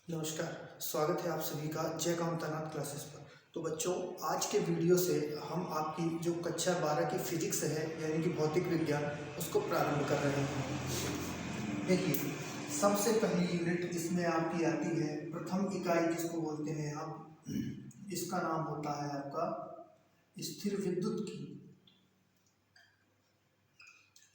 नमस्कार, स्वागत है आप सभी का जय कामतानाथ क्लासेस पर। तो बच्चों, आज के वीडियो से हम आपकी जो कक्षा 12 की फिजिक्स है यानी कि भौतिक विज्ञान उसको प्रारंभ कर रहे हैं। देखिए, सबसे पहली यूनिट इसमें आपकी आती है प्रथम इकाई जिसको बोलते हैं आप, इसका नाम होता है आपका स्थिर विद्युत की।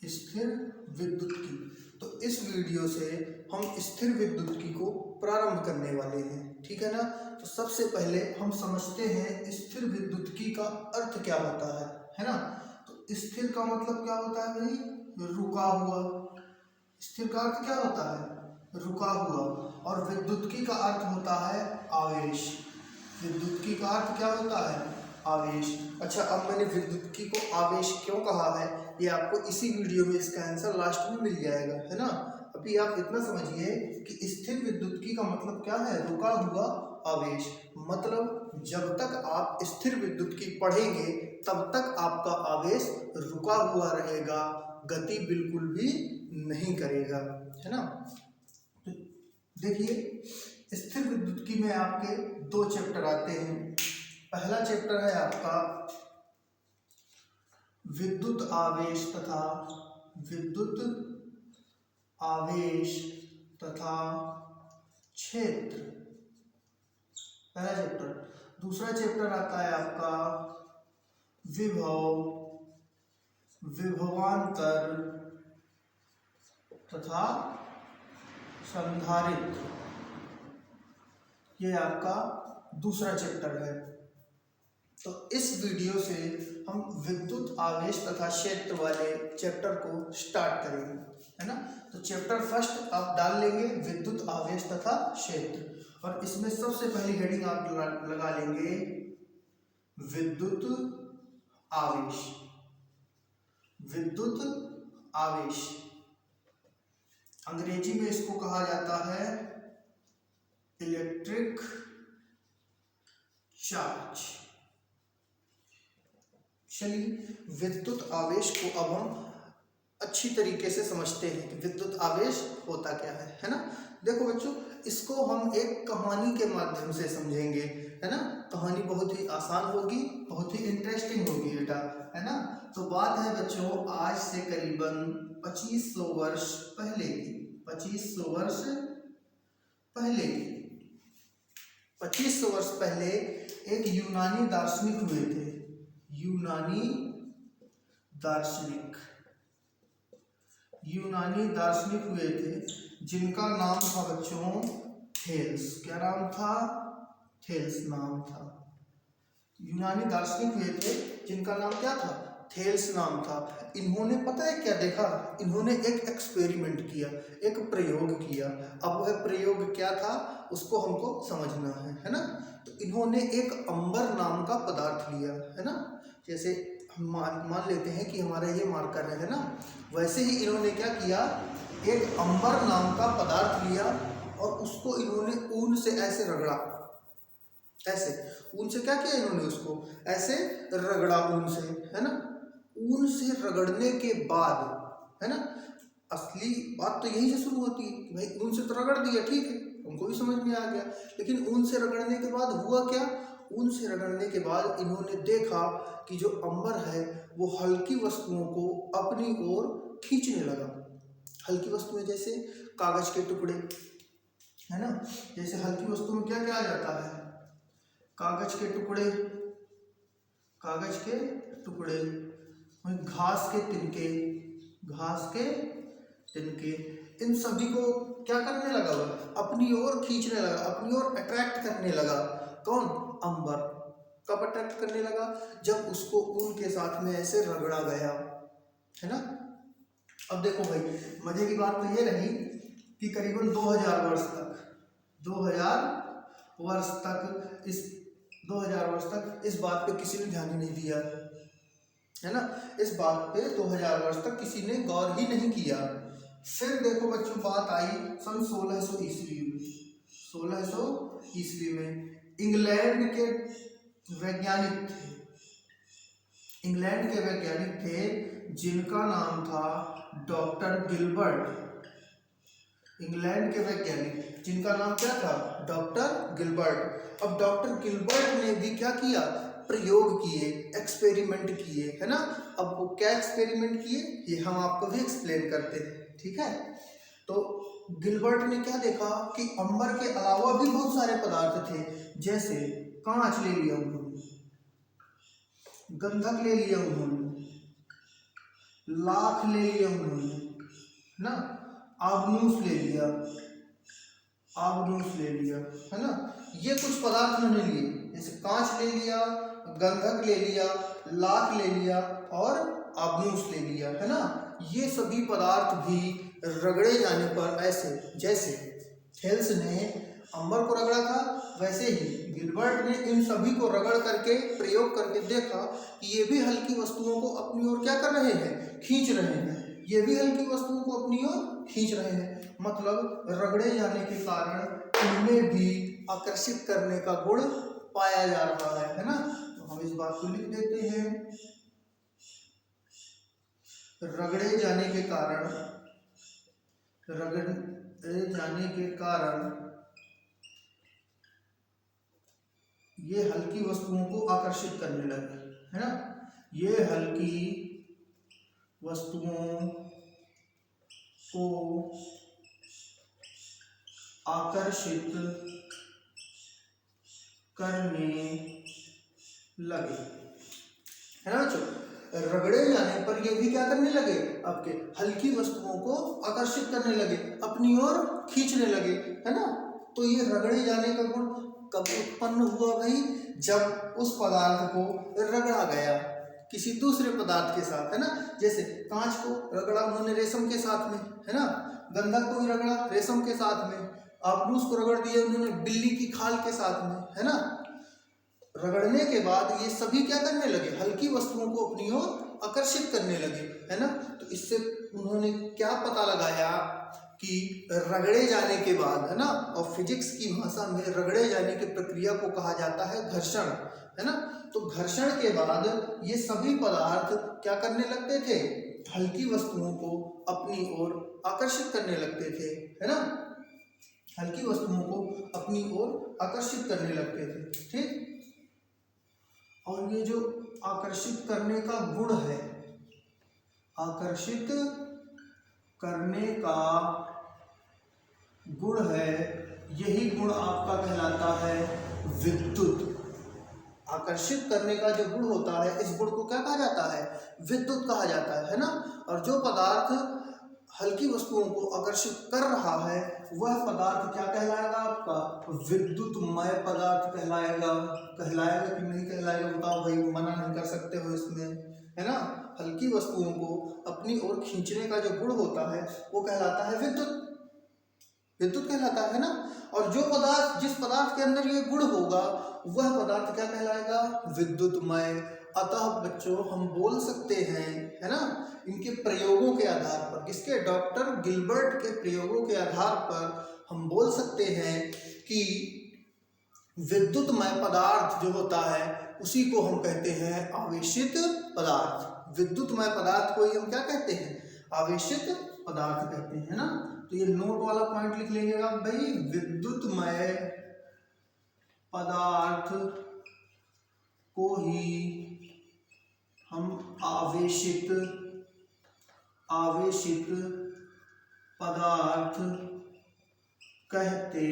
स्थिर विद्युत की। तो इस वीडियो से हम स्थिर विद्युत की को प्रारंभ करने वाले हैं, ठीक है ना। तो सबसे पहले हम समझते हैं स्थिर विद्युत की का अर्थ क्या होता है ना। तो स्थिर का मतलब क्या होता है भाई? रुका हुआ। स्थिर का अर्थ क्या होता है? रुका हुआ। और विद्युत का अर्थ होता है आवेश। विद्युत का अर्थ क्या होता है? आवेश। अच्छा, अब मैंने विद्युत को आवेश क्यों कहा है ये आपको इसी वीडियो में इसका आंसर लास्ट में मिल जाएगा, है ना। अभी आप इतना समझिए कि स्थिर विद्युत का मतलब क्या है? रुका हुआ आवेश। मतलब जब तक आप स्थिर विद्युत की पढ़ेंगे तब तक आपका आवेश रुका हुआ रहेगा, गति बिल्कुल भी नहीं करेगा, है ना। तो देखिए, स्थिर विद्युत की में आपके दो चैप्टर आते हैं। पहला चैप्टर है आपका विद्युत आवेश तथा विद्युत आवेश तथा क्षेत्र, पहला चैप्टर। दूसरा चैप्टर आता है आपका विभव, विभवांतर तथा संधारित्र, ये आपका दूसरा चैप्टर है। तो इस वीडियो से हम विद्युत आवेश तथा क्षेत्र वाले चैप्टर को स्टार्ट करेंगे, है ना। तो चैप्टर फर्स्ट आप डाल लेंगे विद्युत आवेश तथा क्षेत्र, और इसमें सबसे पहली हेडिंग आप लगा लेंगे विद्युत आवेश। विद्युत आवेश, अंग्रेजी में इसको कहा जाता है इलेक्ट्रिक चार्ज। चलिए, विद्युत आवेश को अब हम अच्छी तरीके से समझते हैं कि विद्युत आवेश होता क्या है ना। देखो बच्चों, इसको हम एक कहानी के माध्यम से समझेंगे, है ना। कहानी बहुत ही आसान होगी, बहुत ही इंटरेस्टिंग होगी बेटा, है ना। तो बात है बच्चों आज से करीबन 2500 वर्ष पहले की। 2500 वर्ष पहले की। 2500 वर्ष पहले एक यूनानी दार्शनिक हुए थे। यूनानी दार्शनिक हुए थे जिनका नाम था बच्चों थेल्स। क्या नाम था? थेल्स नाम था। यूनानी दार्शनिक हुए थे जिनका नाम क्या था? थेल्स नाम था। इन्होंने पता है क्या देखा? इन्होंने एक एक्सपेरिमेंट किया, एक प्रयोग किया। अब वह प्रयोग क्या था उसको हमको समझना है ना। तो इन्होंने एक अंबर नाम का पदार्थ लिया, है ना। जैसे हम मान लेते हैं कि हमारा ये मार्कर है ना, वैसे ही इन्होंने क्या किया, एक अंबर नाम का पदार्थ लिया और उसको इन्होंने ऊन से ऐसे रगड़ा। ऐसे ऊन से क्या किया इन्होंने? उसको ऐसे रगड़ा ऊन से, है ना। ऊन से रगड़ने के बाद, है ना, असली बात तो यही से शुरू होती है कि भाई ऊन से तो रगड़ दिया, ठीक है, उनको भी समझ में आ गया। लेकिन ऊन से रगड़ने के बाद हुआ क्या? ऊन से रगड़ने के बाद इन्होंने देखा कि जो अंबर है वो हल्की वस्तुओं को अपनी ओर खींचने लगा। हल्की वस्तुएं जैसे कागज के टुकड़े, है ना। जैसे हल्की वस्तु में क्या क्या आ जाता है? कागज के टुकड़े, कागज के टुकड़े, घास के तिनके, घास के तिनके, इन सभी को क्या करने लगा? वह अपनी ओर खींचने लगा, अपनी ओर अट्रैक्ट करने लगा। कौन? अंबर। कब अट्रैक्ट करने लगा? जब उसको ऊन के साथ में ऐसे रगड़ा गया, है ना। अब देखो भाई, मजे की बात तो ये रही कि करीबन 2000 वर्ष तक, 2000 वर्ष तक इस 2000 वर्ष तक इस बात पे किसी ने ध्यान ही नहीं दिया, है ना। इस बात पे 2000 वर्ष तक किसी ने गौर ही नहीं किया। फिर देखो बच्चों, बात आई सन 1600 ईस्वी में। 1600 ईस्वी में इंग्लैंड के वैज्ञानिक थे, इंग्लैंड के वैज्ञानिक थे जिनका नाम था डॉक्टर गिलबर्ट। इंग्लैंड के वैज्ञानिक जिनका नाम क्या था, डॉक्टर गिलबर्ट। अब डॉक्टर गिलबर्ट ने भी क्या किया, प्रयोग किए, एक्सपेरिमेंट किए, है ना। अब वो क्या एक्सपेरिमेंट किए ये हम आपको भी एक्सप्लेन करते हैं, ठीक है। तो गिलबर्ट ने क्या देखा कि अंबर के अलावा भी बहुत सारे पदार्थ थे, जैसे कांच ले लिया उन्होंने, गंधक ले लिया उन्होंने, लाख ले लिया उन्होंने, है ना, आबनूस ले लिया, आबनूस ले लिया, है ना। ये कुछ पदार्थ उन्होंने लिए, जैसे कांच ले लिया, गंधक ले लिया, लाख ले लिया और आबनूस ले लिया, है ना। ये सभी पदार्थ भी रगड़े जाने पर ऐसे, जैसे थेल्स ने अंबर को रगड़ा था, वैसे ही गिलबर्ट ने इन सभी को रगड़ करके प्रयोग करके देखा कि ये भी हल्की वस्तुओं को अपनी ओर क्या कर रहे हैं, खींच रहे हैं। ये भी हल्की वस्तुओं को अपनी ओर खींच रहे हैं, मतलब रगड़े जाने के कारण इनमें भी आकर्षित करने का गुण पाया जा रहा है ना। तो हम इस बात को लिख देते हैं, रगड़े जाने के कारण, रगड़े जाने के कारण ये हल्की वस्तुओं को आकर्षित करने लगे, है ना। ये हल्की वस्तुओं को आकर्षित करने लगे, है ना बच्चों। रगड़े जाने पर ये भी क्या करने लगे, आपके हल्की वस्तुओं को आकर्षित करने लगे, अपनी ओर खींचने लगे, है ना। तो ये रगड़े जाने का गुण कब उत्पन्न हुआ भाई, जब उस पदार्थ को रगड़ा गया किसी दूसरे पदार्थ के साथ, है ना। जैसे कांच को रगड़ा उन्होंने रेशम के साथ में, है ना, गंधक को भी रगड़ा रेशम के साथ में, आबनूस को रगड़ दिया उन्होंने बिल्ली की खाल के साथ में, है ना। रगड़ने के बाद ये सभी क्या करने लगे, हल्की वस्तुओं को अपनी ओर आकर्षित करने लगे, है ना। तो इससे उन्होंने क्या पता लगाया कि रगड़े जाने के बाद, है ना, और फिजिक्स की भाषा में रगड़े जाने की प्रक्रिया को कहा जाता है घर्षण, है ना। तो घर्षण के बाद ये सभी पदार्थ क्या करने लगते थे, हल्की वस्तुओं को अपनी ओर आकर्षित करने लगते थे, है ना। हल्की वस्तुओं को अपनी ओर आकर्षित करने लगते थे, ठीक। और ये जो आकर्षित करने का गुण है, आकर्षित करने का गुण है, यही गुण आपका कहलाता है विद्युत। आकर्षित करने का जो गुण होता है, इस गुण को क्या कहा जाता है, विद्युत कहा जाता है ना। और जो पदार्थ हल्की वस्तुओं को आकर्षित कर रहा है वह पदार्थ क्या कहलाएगा, आपका विद्युतमय पदार्थ कहलाएगा। कहलाएगा कि नहीं कहलाएगा बताओ भाई, मना नहीं कर सकते हो इसमें, है ना। हल्की वस्तुओं को अपनी ओर खींचने का जो गुण होता है वो कहलाता है विद्युत, विद्युत कहलाता है ना। और जो पदार्थ, जिस पदार्थ के अंदर ये गुण होगा वह पदार्थ क्या कहलाएगा, विद्युतमय। अतः बच्चों हम बोल सकते हैं, है ना, इनके प्रयोगों के आधार पर, किसके, डॉक्टर गिलबर्ट के प्रयोगों के आधार पर हम बोल सकते हैं कि विद्युतमय पदार्थ जो होता है उसी को हम कहते हैं आवेशित पदार्थ। विद्युतमय पदार्थ को ही हम क्या कहते हैं, आवेशित पदार्थ कहते हैं ना। तो ये नोट वाला पॉइंट लिख लेंगे आप भाई, विद्युतमय पदार्थ को ही हम आवेशित पदार्थ कहते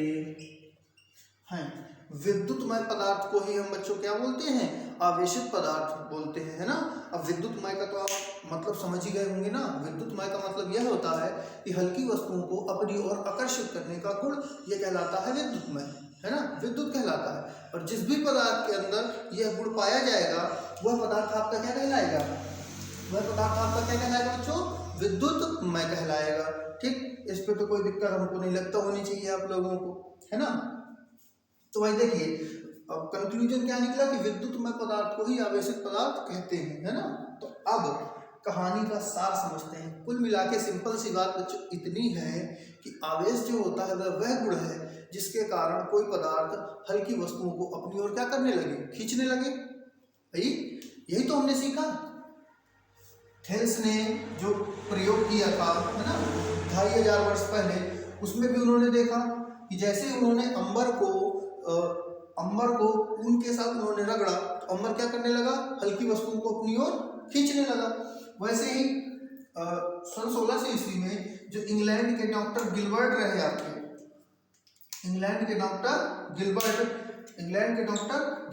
हैं। विद्युतमय पदार्थ को ही हम बच्चों क्या बोलते हैं, आवेशित पदार्थ बोलते हैं, है ना। अब विद्युतमय का तो आप मतलब समझ ही गए होंगे ना। विद्युतमय का मतलब यह होता है कि हल्की वस्तुओं को अपनी ओर आकर्षित करने का गुण यह कहलाता है विद्युतमय, है ना, विद्युत कहलाता है। और जिस भी पदार्थ के अंदर यह गुण पाया जाएगा वह पदार्थ आपका क्या कहलाएगा, वह पदार्थ आपका क्या कहलाएगा बच्चों, विद्युतमय कहलाएगा, ठीक। इस पे तो कोई दिक्कत हमको नहीं लगता होनी चाहिए आप लोगों को, है ना। तो भाई देखिए अब कंक्लूजन क्या निकला कि विद्युतमय पदार्थ को ही आवेशित पदार्थ कहते हैं, है ना। तो अब कहानी का सार समझते हैं। कुल मिला के सिंपल सी बात बच्चों इतनी है कि आवेश जो होता है वह गुण है जिसके कारण कोई पदार्थ हल्की वस्तुओं को अपनी ओर क्या करने लगे, खींचने लगे। भाई यही तो हमने सीखा। थेल्स ने जो प्रयोग किया था, है ना, 2500 वर्ष पहले, उसमें भी उन्होंने देखा कि जैसे उन्होंने अंबर को ऊन के साथ उन्होंने रगड़ा तो अंबर क्या करने लगा, हल्की वस्तुओं को अपनी ओर खींचने लगा। वैसे ही सन 1600 ईस्वी में जो इंग्लैंड के डॉक्टर गिलबर्ट रहे आपके, इंग्लैंड के डॉक्टर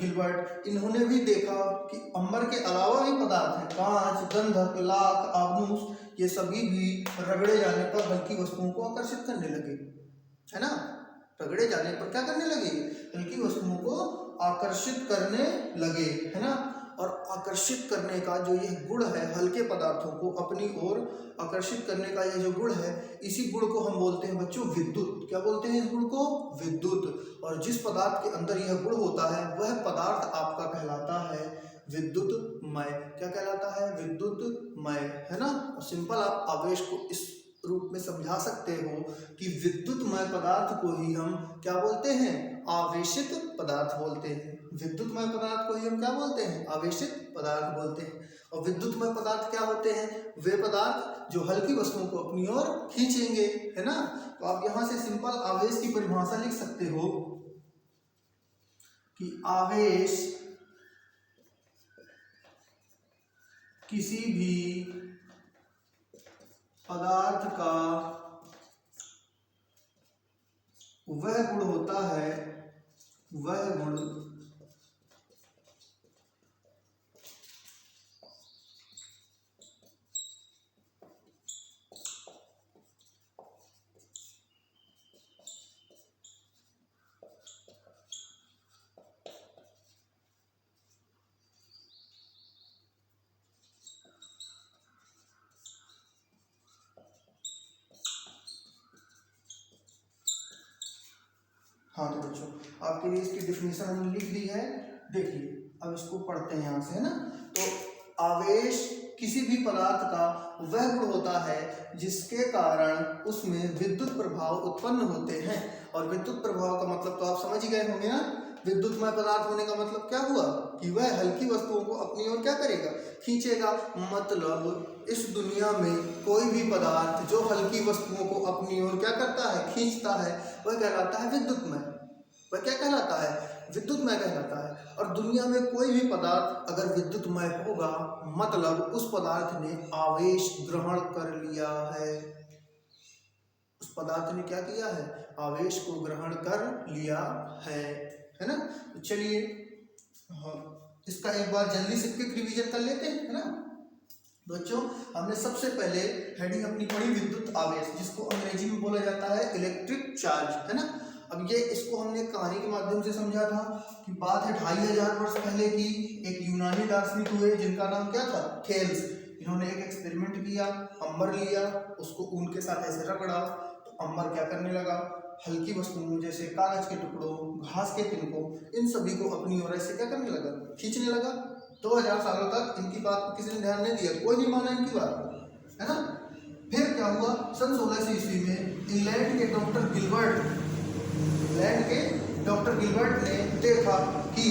गिलबर्ट, इन्होंने भी देखा कि अंबर के अलावा भी पदार्थ हैं, कांच, गंधक, लाख, आबनूस, ये सभी भी रगड़े जाने पर हल्की वस्तुओं को आकर्षित करने लगे, है ना। रगड़े जाने पर क्या करने लगे, हल्की वस्तुओं को आकर्षित करने लगे, है ना। और आकर्षित करने का जो यह गुण है, हल्के पदार्थों को अपनी ओर आकर्षित करने का यह जो गुण है, इसी गुण को हम बोलते हैं बच्चों विद्युत। क्या बोलते हैं इस गुण को, विद्युत। और जिस पदार्थ के अंदर यह गुण होता है वह पदार्थ आपका कहलाता है विद्युतमय। क्या कहलाता है, विद्युतमय, है ना। सिंपल आप आवेश को इस रूप में समझा सकते हो कि विद्युतमय पदार्थ को ही हम क्या बोलते हैं, आवेशित पदार्थ बोलते हैं। विद्युतमय पदार्थ को ही हम क्या बोलते हैं, आवेशित पदार्थ बोलते हैं। और विद्युतमय पदार्थ क्या होते हैं, वे पदार्थ जो हल्की वस्तुओं को अपनी ओर खींचेंगे, है ना। तो आप यहां से सिंपल आवेश की परिभाषा लिख सकते हो कि आवेश किसी भी पदार्थ का वह गुण होता है, वह गुण हाँ। तो बच्चों आपके लिए इसकी डेफिनेशन हमने लिख दी है, देखिए अब इसको पढ़ते हैं यहाँ से, है ना। तो आवेश किसी भी पदार्थ का वह गुण होता है जिसके कारण उसमें विद्युत प्रभाव उत्पन्न होते हैं। और विद्युत प्रभाव का मतलब तो आप समझ ही गए होंगे ना। विद्युतमय पदार्थ होने का मतलब क्या हुआ कि वह हल्की वस्तुओं को अपनी ओर क्या करेगा, खींचेगा। मतलब इस दुनिया में कोई भी पदार्थ जो हल्की वस्तुओं को अपनी ओर क्या करता है, खींचता है, वह कहलाता है विद्युतमय। वह क्या कहलाता है, विद्युतमय कहलाता है। और दुनिया में कोई भी पदार्थ अगर विद्युतमय होगा मतलब उस पदार्थ ने आवेश ग्रहण कर लिया है। उस पदार्थ ने क्या किया है, आवेश को ग्रहण कर लिया है ना। तो चलिए इसका एक बार जल्दी से क्विक रिवीजन कर लेते हैं, है ना। बच्चों हमने सबसे पहले हेडिंग अपनी पढ़ी विद्युत आवेश, जिसको अंग्रेजी में बोला जाता है इलेक्ट्रिक चार्ज, है ना। अब ये इसको हमने कहानी के माध्यम से समझा था कि बात है 2500 वर्ष पहले की। एक यूनानी दार्शनिक हुए जिनका नाम क्या था, थेल्स। इन्होंने एक एक्सपेरिमेंट किया, अंबर लिया, उसको ऊन के साथ ऐसे रगड़ा तो अंबर क्या करने लगा, हल्की वस्तुओं जैसे कागज के टुकड़ों, घास के तिनकों, इन सभी को अपनी ओर ऐसे क्या करने लगा, खींचने लगा। 2000 सालों तक इनकी बात को किसी ने ध्यान नहीं दिया, कोई नहीं माना इनकी बात, है ना। फिर क्या हुआ, सन 1600 ईस्वी में इंग्लैंड के डॉक्टर गिलबर्ट ने देखा कि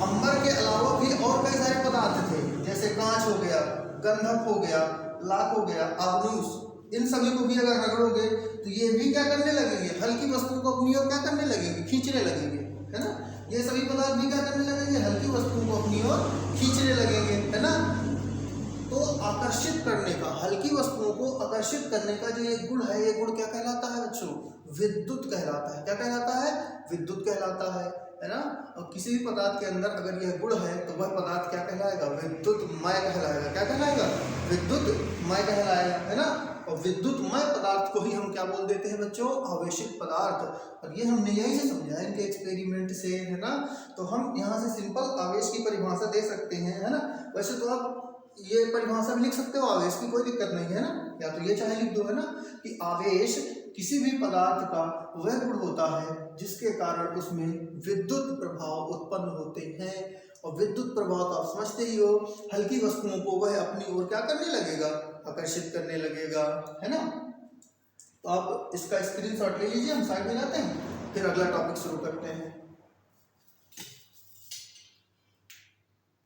अंबर के अलावा भी और कई सारे पदार्थ थे, जैसे कांच हो गया, गंधक हो गया, लाख हो गया, आबनूस, इन सभी को भी अगर रगड़ोगे तो ये भी क्या करने लगेंगे, हल्की वस्तुओं को अपनी ओर क्या करने लगेंगे, खींचने लगेंगे, है ना। ये सभी पदार्थ भी क्या करने लगेंगे, हल्की वस्तुओं को अपनी ओर खींचने लगेंगे, है ना। तो आकर्षित करने का, हल्की वस्तुओं को आकर्षित करने का जो ये गुण है, ये गुण क्या कहलाता है बच्चों, विद्युत कहलाता है। क्या कहलाता है, विद्युत कहलाता है ना। और किसी भी पदार्थ के अंदर अगर यह गुण है तो वह पदार्थ क्या कहलाएगा, विद्युतमय कहलाएगा। क्या कहलाएगा, विद्युतमय कहलाएगा, है ना। और विद्युतमय पदार्थ को ही हम क्या बोल देते हैं बच्चों, आवेशित पदार्थ। और ये हमने यहीं से समझा है इनके एक्सपेरिमेंट से, है ना। तो हम यहाँ से सिंपल आवेश की परिभाषा दे सकते हैं, है ना। वैसे तो आप ये परिभाषा भी लिख सकते हो आवेश की, कोई दिक्कत नहीं है ना, या तो ये चाहे लिख दो, है ना, कि आवेश किसी भी पदार्थ का वह गुण होता है जिसके कारण उसमें विद्युत प्रभाव उत्पन्न होते हैं। और विद्युत प्रभाव तो आप समझते ही हो, हल्की वस्तुओं को वह अपनी ओर क्या करने लगेगा, आकर्षित करने लगेगा, है ना। तो आप इसका स्क्रीनशॉट ले लीजिए, हम साइड में जाते हैं, फिर अगला टॉपिक शुरू करते हैं।